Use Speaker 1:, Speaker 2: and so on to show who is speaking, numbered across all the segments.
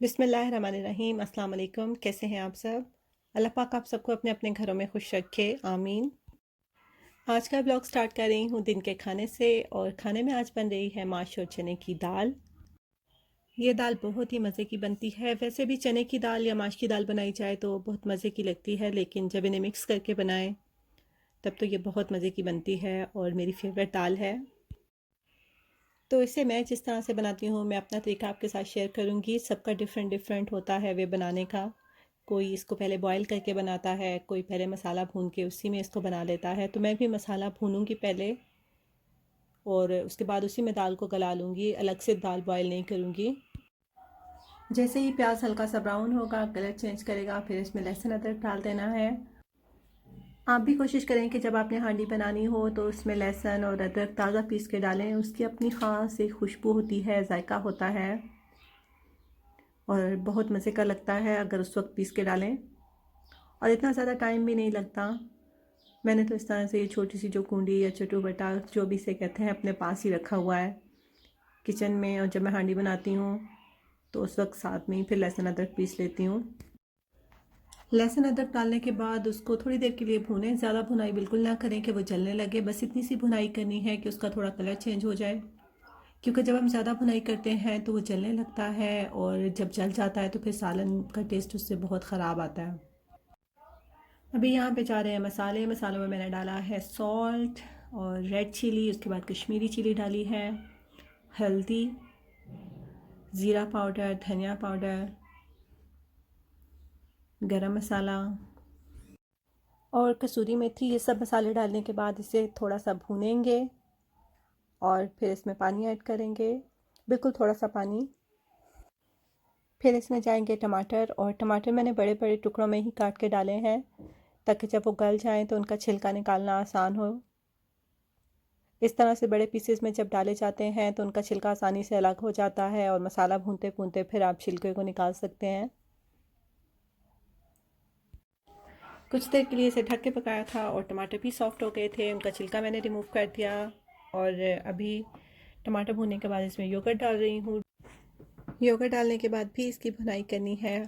Speaker 1: बिस्मिल्लाहिर्रहमानिर्रहीम। अस्सलाम वालेकुम। कैसे हैं आप सब? अल्लाह पाक आप सबको अपने अपने घरों में खुश रखे, आमीन। आज का ब्लॉग स्टार्ट कर रही हूँ दिन के खाने से, और खाने में आज बन रही है माश और चने की दाल। ये दाल बहुत ही मज़े की बनती है। वैसे भी चने की दाल या माश की दाल बनाई जाए तो बहुत मज़े की लगती है, लेकिन जब इन्हें मिक्स करके बनाएं तब तो ये बहुत मज़े की बनती है और मेरी फेवरेट दाल है। तो इसे मैं जिस तरह से बनाती हूँ, मैं अपना तरीका आपके साथ शेयर करूँगी। सबका डिफरेंट डिफरेंट होता है वे बनाने का। कोई इसको पहले बॉईल करके बनाता है, कोई पहले मसाला भून के उसी में इसको बना लेता है। तो मैं भी मसाला भूनूंगी पहले, और उसके बाद उसी में दाल को गला लूँगी। अलग से दाल बॉईल नहीं करूँगी। जैसे ही प्याज हल्का सा ब्राउन होगा, कलर चेंज करेगा, फिर इसमें लहसुन अदरक डाल देना है। आप भी कोशिश करें कि जब आपने हांडी बनानी हो तो उसमें लहसुन और अदरक ताज़ा पीस के डालें। उसकी अपनी ख़ास एक खुशबू होती है, जायका होता है, और बहुत मज़े का लगता है अगर उस वक्त पीस के डालें। और इतना ज़्यादा टाइम भी नहीं लगता। मैंने तो इस तरह से ये छोटी सी जो कूंडी या चटू बटा जो भी इसे कहते हैं, अपने पास ही रखा हुआ है किचन में। और जब मैं हांडी बनाती हूँ तो उस वक्त साथ में ही फिर लहसुन अदरक पीस लेती हूँ। लहसुन अदरक डालने के बाद उसको थोड़ी देर के लिए भूनें। ज़्यादा भुनाई बिल्कुल ना करें कि वो जलने लगे। बस इतनी सी भुनाई करनी है कि उसका थोड़ा कलर चेंज हो जाए, क्योंकि जब हम ज़्यादा भुनाई करते हैं तो वो जलने लगता है, और जब जल जाता है तो फिर सालन का टेस्ट उससे बहुत ख़राब आता है। अभी यहाँ पे जा रहे हैं मसाले। मसालों में मैंने डाला है सॉल्ट और रेड चिली, उसके बाद कश्मीरी चिली डाली है, हल्दी, ज़ीरा पाउडर, धनिया पाउडर, गरम मसाला और कसूरी मेथी। ये सब मसाले डालने के बाद इसे थोड़ा सा भूनेंगे और फिर इसमें पानी ऐड करेंगे, बिल्कुल थोड़ा सा पानी। फिर इसमें जाएंगे टमाटर, और टमाटर मैंने बड़े बड़े टुकड़ों में ही काट के डाले हैं ताकि जब वो गल जाएं तो उनका छिलका निकालना आसान हो। इस तरह से बड़े पीसेस में जब डाले जाते हैं तो उनका छिलका आसानी से अलग हो जाता है, और मसाला भूनते भूनते फिर आप छिलके को निकाल सकते हैं। कुछ देर के लिए इसे ढक के पकाया था और टमाटर भी सॉफ्ट हो गए थे। उनका छिलका मैंने रिमूव कर दिया, और अभी टमाटर भूनने के बाद इसमें योगर्ट डाल रही हूँ। योगर्ट डालने के बाद भी इसकी भुनाई करनी है,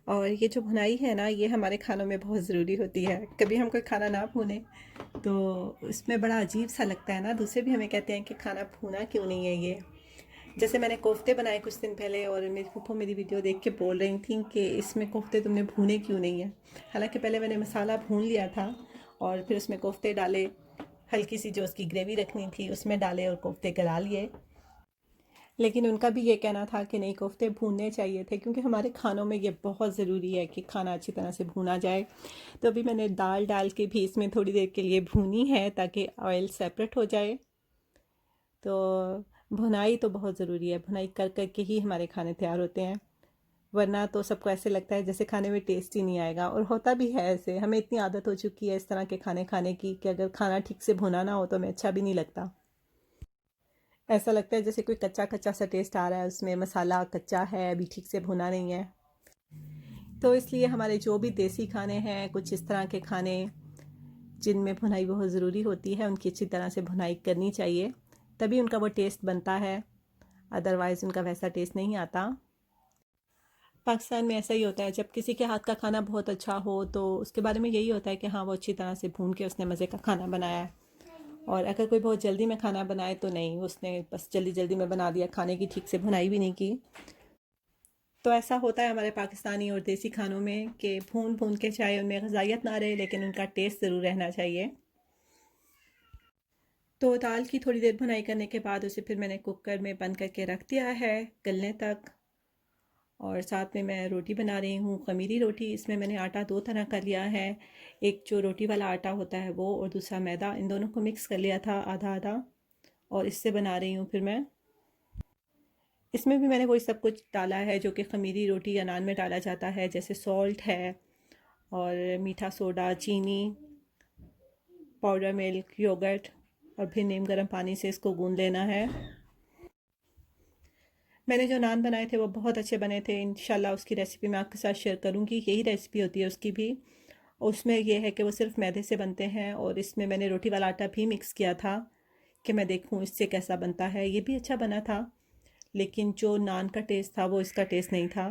Speaker 1: और ये जो भुनाई है ना, ये हमारे खानों में बहुत ज़रूरी होती है। कभी हम कोई खाना ना भूने तो उसमें बड़ा अजीब सा लगता है ना। दूसरे भी हमें कहते हैं कि खाना भूना क्यों नहीं है ये। जैसे मैंने कोफ्ते बनाए कुछ दिन पहले, और मेरी फूफो मेरी वीडियो देख के बोल रही थी कि इसमें कोफ्ते तुमने भूने क्यों नहीं है। हालांकि पहले मैंने मसाला भून लिया था और फिर उसमें कोफ्ते डाले, हल्की सी जो उसकी ग्रेवी रखनी थी उसमें डाले और कोफ्ते गला लिए। लेकिन उनका भी ये कहना था कि नहीं, कोफ्ते भूनने चाहिए थे, क्योंकि हमारे खानों में ये बहुत ज़रूरी है कि खाना अच्छी तरह से भूना जाए। तो अभी मैंने दाल डाल के भी इसमें थोड़ी देर के लिए भूनी है ताकि ऑयल सेपरेट हो जाए। तो भुनाई तो बहुत ज़रूरी है। भुनाई कर कर के ही हमारे खाने तैयार होते हैं, वरना तो सबको ऐसे लगता है जैसे खाने में टेस्ट ही नहीं आएगा। और होता भी है ऐसे। हमें इतनी आदत हो चुकी है इस तरह के खाने खाने की कि अगर खाना ठीक से भुना ना हो तो हमें अच्छा भी नहीं लगता। ऐसा लगता है जैसे कोई कच्चा कच्चा सा टेस्ट आ रहा है, उसमें मसाला कच्चा है, अभी ठीक से भुना नहीं है। तो इसलिए हमारे जो भी देसी खाने हैं, कुछ इस तरह के खाने जिनमें भुनाई बहुत ज़रूरी होती है, उनकी अच्छी तरह से भुनाई करनी चाहिए, तभी उनका वो टेस्ट बनता है। अदरवाइज़ उनका वैसा टेस्ट नहीं आता। पाकिस्तान में ऐसा ही होता है, जब किसी के हाथ का खाना बहुत अच्छा हो तो उसके बारे में यही होता है कि हाँ, वो अच्छी तरह से भून के उसने मज़े का खाना बनाया है। और अगर कोई बहुत जल्दी में खाना बनाए तो नहीं, उसने बस जल्दी जल्दी में बना दिया, खाने की ठीक से भुनाई भी नहीं की। तो ऐसा होता है हमारे पाकिस्तानी और देसी खानों में कि भून भून के चाहे उनमें ग़ज़ाइयत ना रहे, लेकिन उनका टेस्ट ज़रूर रहना चाहिए। तो दाल की थोड़ी देर भुनाई करने के बाद उसे फिर मैंने कुकर में बंद करके रख दिया है गलने तक। और साथ में मैं रोटी बना रही हूँ, ख़मीरी रोटी। इसमें मैंने आटा दो तरह का लिया है, एक जो रोटी वाला आटा होता है वो, और दूसरा मैदा। इन दोनों को मिक्स कर लिया था आधा आधा, और इससे बना रही हूँ फिर मैं। इसमें भी मैंने वही सब कुछ डाला है जो कि ख़मीरी रोटी या नान में डाला जाता है, जैसे सॉल्ट है और मीठा सोडा, चीनी, पाउडर मिल्क, योगर्ट, और फिर नीम गर्म पानी से इसको गूंद लेना है। मैंने जो नान बनाए थे वो बहुत अच्छे बने थे। इंशाल्लाह उसकी रेसिपी मैं आपके साथ शेयर करूँगी। यही रेसिपी होती है उसकी भी। उसमें यह है कि वो सिर्फ मैदे से बनते हैं, और इसमें मैंने रोटी वाला आटा भी मिक्स किया था कि मैं देखूँ इससे कैसा बनता है। ये भी अच्छा बना था, लेकिन जो नान का टेस्ट था वो इसका टेस्ट नहीं था।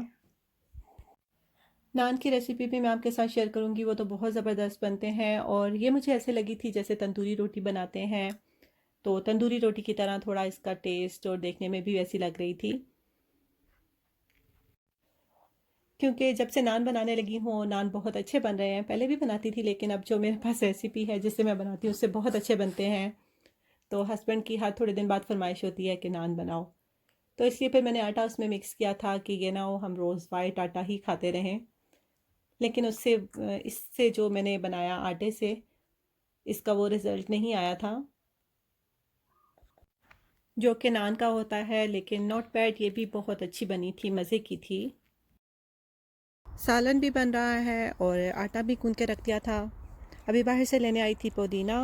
Speaker 1: नान की रेसिपी भी मैं आपके साथ शेयर करूँगी, वो तो बहुत ज़बरदस्त बनते हैं और ये मुझे ऐसे लगी थी जैसे तंदूरी रोटी बनाते हैं, तो तंदूरी रोटी की तरह थोड़ा इसका टेस्ट और देखने में भी वैसी लग रही थी। क्योंकि जब से नान बनाने लगी हूँ, नान बहुत अच्छे बन रहे हैं। पहले भी बनाती थी लेकिन अब जो मेरे पास रेसिपी है जिससे मैं बनाती हूँ उससे बहुत अच्छे बनते हैं। तो हस्बैंड की हर थोड़े दिन बाद फरमाइश होती है कि नान बनाओ। तो इसलिए फिर मैंने आटा उसमें मिक्स किया था कि ये ना हो हम रोज़ वाइट आटा ही खाते रहें। लेकिन उससे इससे जो मैंने बनाया आटे से, इसका वो रिज़ल्ट नहीं आया था जो कि नान का होता है। लेकिन नॉट बैड, ये भी बहुत अच्छी बनी थी, मज़े की थी। सालन भी बन रहा है और आटा भी गूंद के रख दिया था। अभी बाहर से लेने आई थी पुदीना,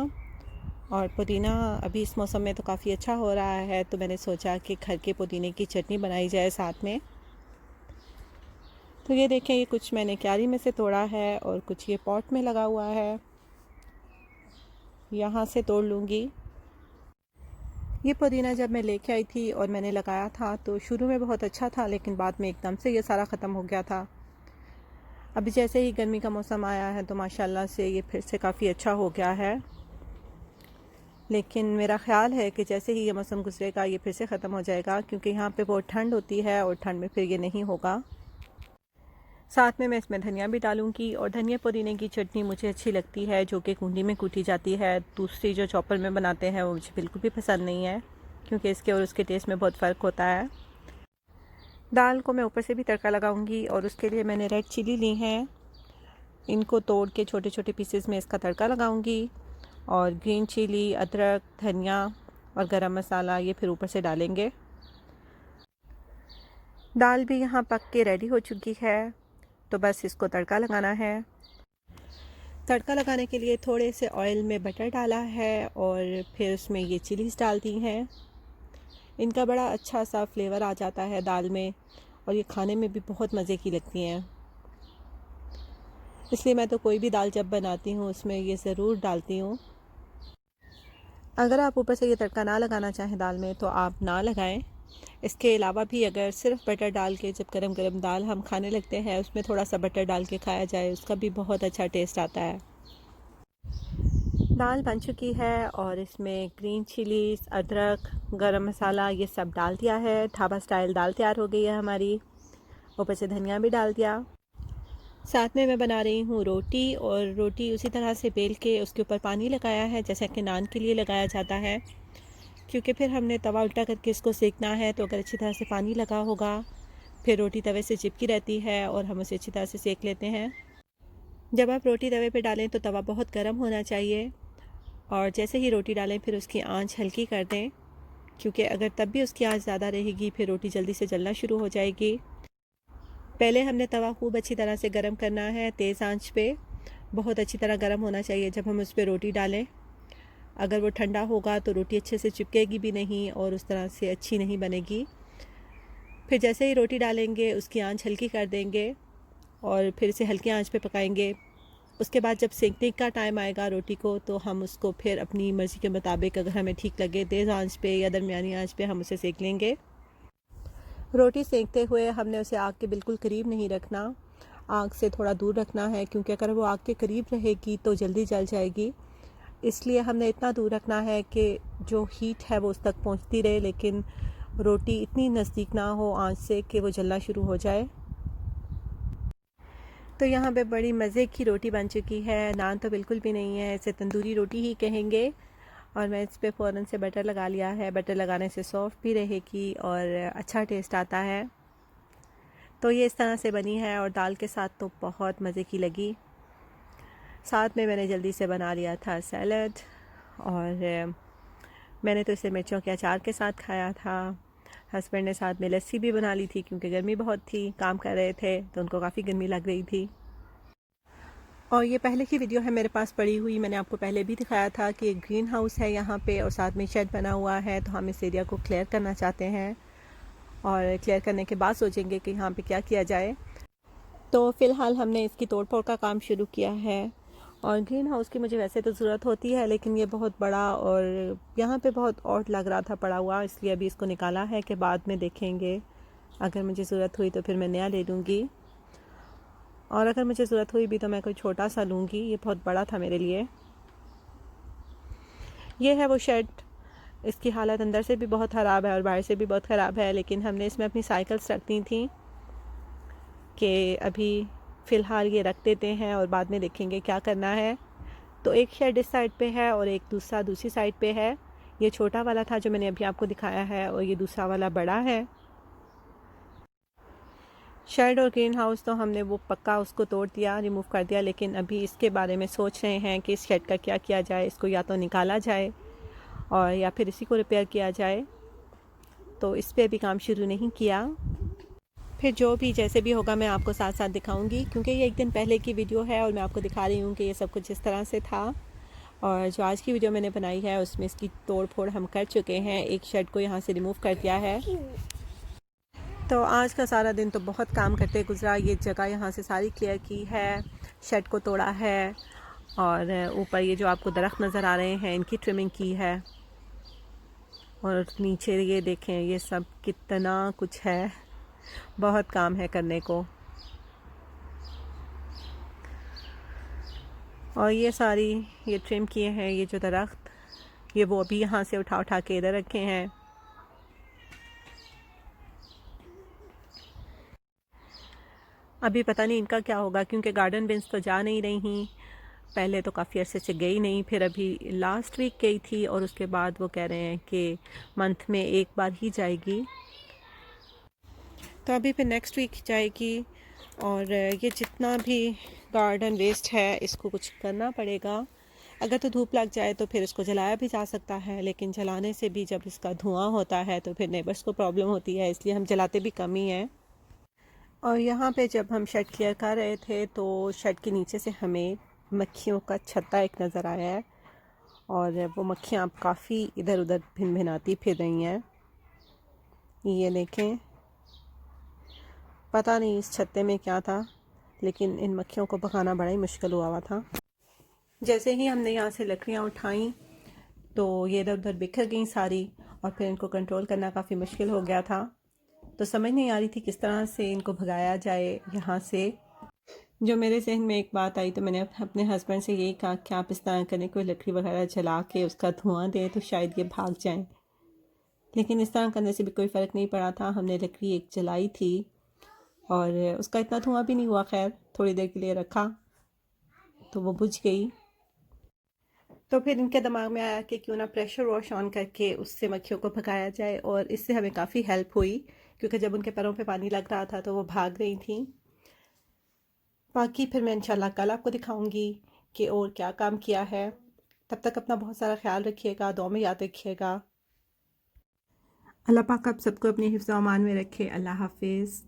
Speaker 1: और पुदीना अभी इस मौसम में तो काफ़ी अच्छा हो रहा है, तो मैंने सोचा कि घर के पुदीने की चटनी बनाई जाए साथ में। तो ये देखें, ये कुछ मैंने क्यारी में से तोड़ा है और कुछ ये पॉट में लगा हुआ है, यहाँ से तोड़ लूँगी। ये पुदीना जब मैं लेके आई थी और मैंने लगाया था तो शुरू में बहुत अच्छा था, लेकिन बाद में एकदम से ये सारा ख़त्म हो गया था। अभी जैसे ही गर्मी का मौसम आया है तो माशाल्लाह से ये फिर से काफ़ी अच्छा हो गया है। लेकिन मेरा ख़्याल है कि जैसे ही ये मौसम गुजरेगा ये फिर से ख़त्म हो जाएगा, क्योंकि यहाँ पे बहुत ठंड होती है और ठंड में फिर ये नहीं होगा। साथ में मैं इसमें धनिया भी डालूँगी, और धनिया पुदीने की चटनी मुझे अच्छी लगती है जो कि कूंडी में कूटी जाती है। दूसरी जो चॉपर में बनाते हैं वो मुझे बिल्कुल भी पसंद नहीं है, क्योंकि इसके और उसके टेस्ट में बहुत फ़र्क होता है। दाल को मैं ऊपर से भी तड़का लगाऊंगी, और उसके लिए मैंने रेड चिली ली हैं। इनको तोड़ के छोटे छोटे पीसेस में इसका तड़का लगाऊंगी, और ग्रीन चिली, अदरक, धनिया और गरम मसाला ये फिर ऊपर से डालेंगे। दाल भी यहाँ पक के रेडी हो चुकी है, तो बस इसको तड़का लगाना है। तड़का लगाने के लिए थोड़े से ऑयल में बटर डाला है और फिर उसमें ये चिलीज़ डाल दी हैं। इनका बड़ा अच्छा सा फ्लेवर आ जाता है दाल में, और ये खाने में भी बहुत मज़े की लगती हैं। इसलिए मैं तो कोई भी दाल जब बनाती हूँ उसमें ये ज़रूर डालती हूँ। अगर आप ऊपर से ये तड़का ना लगाना चाहें दाल में तो आप ना लगाएं। इसके अलावा भी अगर सिर्फ बटर डाल के जब गरम गरम दाल हम खाने लगते हैं उसमें थोड़ा सा बटर डाल के खाया जाए, उसका भी बहुत अच्छा टेस्ट आता है। दाल बन चुकी है और इसमें ग्रीन चिलीज़, अदरक, गरम मसाला ये सब डाल दिया है। ढाबा स्टाइल दाल तैयार हो गई है हमारी। ऊपर से धनिया भी डाल दिया। साथ में मैं बना रही हूँ रोटी, और रोटी उसी तरह से बेल के उसके ऊपर पानी लगाया है जैसा कि नान के लिए लगाया जाता है, क्योंकि फिर हमने तवा उल्टा करके इसको सेकना है। तो अगर अच्छी तरह से पानी लगा होगा फिर रोटी तवे से चिपकी रहती है और हम उसे अच्छी तरह से सेक लेते हैं। जब आप रोटी तवे पे डालें तो तवा बहुत गर्म होना चाहिए, और जैसे ही रोटी डालें फिर उसकी आंच हल्की कर दें, क्योंकि अगर तब भी उसकी आंच ज़्यादा रहेगी फिर रोटी जल्दी से जलना शुरू हो जाएगी। पहले हमने तवा खूब अच्छी तरह से गर्म करना है, तेज़ आंच पे बहुत अच्छी तरह गर्म होना चाहिए जब हम उस पर रोटी डालें। अगर वो ठंडा होगा तो रोटी अच्छे से चिपकेगी भी नहीं और उस तरह से अच्छी नहीं बनेगी। फिर जैसे ही रोटी डालेंगे उसकी आंच हल्की कर देंगे और फिर इसे हल्की आंच पे पकाएंगे। उसके बाद जब सेकने का टाइम आएगा रोटी को तो हम उसको फिर अपनी मर्ज़ी के मुताबिक, अगर हमें ठीक लगे तेज़ आंच पे या दरमियानी आंच पे, हम उसे सेक लेंगे। रोटी सेकते हुए हमने उसे आग के बिल्कुल करीब नहीं रखना, आग से थोड़ा दूर रखना है, क्योंकि अगर वो आग के करीब रहेगी तो जल्दी जल जाएगी। इसलिए हमने इतना दूर रखना है कि जो हीट है वो उस तक पहुंचती रहे, लेकिन रोटी इतनी नज़दीक ना हो आंच से कि वो जलना शुरू हो जाए। तो यहाँ पे बड़ी मज़े की रोटी बन चुकी है। नान तो बिल्कुल भी नहीं है, इसे तंदूरी रोटी ही कहेंगे। और मैं इस पर फ़ौरन से बटर लगा लिया है। बटर लगाने से सॉफ्ट भी रहेगी और अच्छा टेस्ट आता है। तो ये इस तरह से बनी है और दाल के साथ तो बहुत मज़े की लगी। साथ में मैंने जल्दी से बना लिया था सैलड, और मैंने तो इसे मिर्चों के अचार के साथ खाया था। हस्बैंड ने साथ में लस्सी भी बना ली थी, क्योंकि गर्मी बहुत थी, काम कर रहे थे तो उनको काफ़ी गर्मी लग रही थी। और ये पहले की वीडियो है मेरे पास पड़ी हुई, मैंने आपको पहले भी दिखाया था कि एक ग्रीन हाउस है यहाँ पे और साथ में शेड बना हुआ है। तो हम इस एरिया को क्लियर करना चाहते हैं, और क्लियर करने के बाद सोचेंगे कि यहाँ पे क्या किया जाए। तो फ़िलहाल हमने इसकी तोड़ फोड़ का काम शुरू किया है। और ग्रीन हाउस की मुझे वैसे तो ज़रूरत होती है, लेकिन ये बहुत बड़ा और यहाँ पे बहुत ऑड लग रहा था पड़ा हुआ, इसलिए अभी इसको निकाला है कि बाद में देखेंगे, अगर मुझे ज़रूरत हुई तो फिर मैं नया ले लूँगी। और अगर मुझे ज़रूरत हुई भी तो मैं कोई छोटा सा लूँगी, ये बहुत बड़ा था मेरे लिए। ये है वो शेड, इसकी हालत अंदर से भी बहुत ख़राब है और बाहर से भी बहुत ख़राब है, लेकिन हमने इसमें अपनी साइकिल्स रख दी थी कि अभी फ़िलहाल ये रख देते हैं और बाद में देखेंगे क्या करना है। तो एक शेड इस साइड पे है और एक दूसरी साइड पे है। ये छोटा वाला था जो मैंने अभी आपको दिखाया है और ये दूसरा वाला बड़ा है। शेड और ग्रीन हाउस तो हमने वो पक्का उसको तोड़ दिया, रिमूव कर दिया, लेकिन अभी इसके बारे में सोच रहे हैं कि इस शेड का क्या किया जाए। इसको या तो निकाला जाए और या फिर इसी को रिपेयर किया जाए। तो इस पे अभी काम शुरू नहीं किया। फिर जो भी जैसे भी होगा मैं आपको साथ साथ दिखाऊंगी, क्योंकि ये एक दिन पहले की वीडियो है और मैं आपको दिखा रही हूँ कि ये सब कुछ इस तरह से था। और जो आज की वीडियो मैंने बनाई है उसमें इसकी तोड़ फोड़ हम कर चुके हैं। एक शेड को यहाँ से रिमूव कर दिया है। तो आज का सारा दिन तो बहुत काम करते गुजरा। ये जगह यहाँ से सारी क्लियर की है, शेड को तोड़ा है और ऊपर ये जो आपको दरख्त नज़र आ रहे हैं इनकी ट्रिमिंग की है। और नीचे ये देखें, ये सब कितना कुछ है, बहुत काम है करने को। और ये सारी ये ट्रिम किए हैं, ये जो दरख्त ये वो अभी यहाँ से उठा उठा के इधर रखे हैं। अभी पता नहीं इनका क्या होगा, क्योंकि गार्डन बिन्स तो जा नहीं रही। पहले तो काफ़ी अरसे से गई नहीं, फिर अभी लास्ट वीक गई थी और उसके बाद वो कह रहे हैं कि मंथ में एक बार ही जाएगी। तो अभी फिर नेक्स्ट वीक जाएगी। और ये जितना भी गार्डन वेस्ट है इसको कुछ करना पड़ेगा। अगर तो धूप लग जाए तो फिर इसको जलाया भी जा सकता है, लेकिन जलाने से भी जब इसका धुआं होता है तो फिर नेबर्स को प्रॉब्लम होती है, इसलिए हम जलाते भी कम ही हैं। और यहाँ पे जब हम शेड क्लियर कर रहे थे तो शेड के नीचे से हमें मक्खियों का छत्ता एक नज़र आया है और वो मक्खियाँ अब काफ़ी इधर उधर भिन भिनाती फिर रही हैं। ये देखें, पता नहीं इस छत्ते में क्या था, लेकिन इन मक्खियों को भगाना बड़ा ही मुश्किल हुआ था। जैसे ही हमने यहाँ से लकड़ियाँ उठाई तो ये इधर उधर बिखर गई सारी और फिर इनको कंट्रोल करना काफ़ी मुश्किल हो गया था। तो समझ नहीं आ रही थी किस तरह से इनको भगाया जाए यहाँ से। जो मेरे जहन में एक बात आई तो मैंने अपने हस्बैंड से यही कहा कि आप इस तरह करने, कोई लकड़ी वगैरह जला के उसका धुआं दें तो शायद ये भाग जाएं। लेकिन इस तरह करने से भी कोई फ़र्क नहीं पड़ा था। हमने लकड़ी एक जलाई थी और उसका इतना धुआं भी नहीं हुआ। खैर थोड़ी देर के लिए रखा तो वो बुझ गई। तो फिर इनके दिमाग में आया कि क्यों ना प्रेशर वॉश ऑन करके उससे मक्खियों को भगाया जाए, और इससे हमें काफ़ी हेल्प हुई, क्योंकि जब उनके पैरों पे पानी लग रहा था तो वो भाग रही थी। बाकी फिर मैं इंशाल्लाह कल आपको दिखाऊंगी कि और क्या काम किया है। तब तक अपना बहुत सारा ख्याल रखिएगा, दुआ में याद रखिएगा। अल्लाह पाक आप सबको अपने हिफ्ज़-ओ-अमान में रखे। अल्लाह हाफिज़।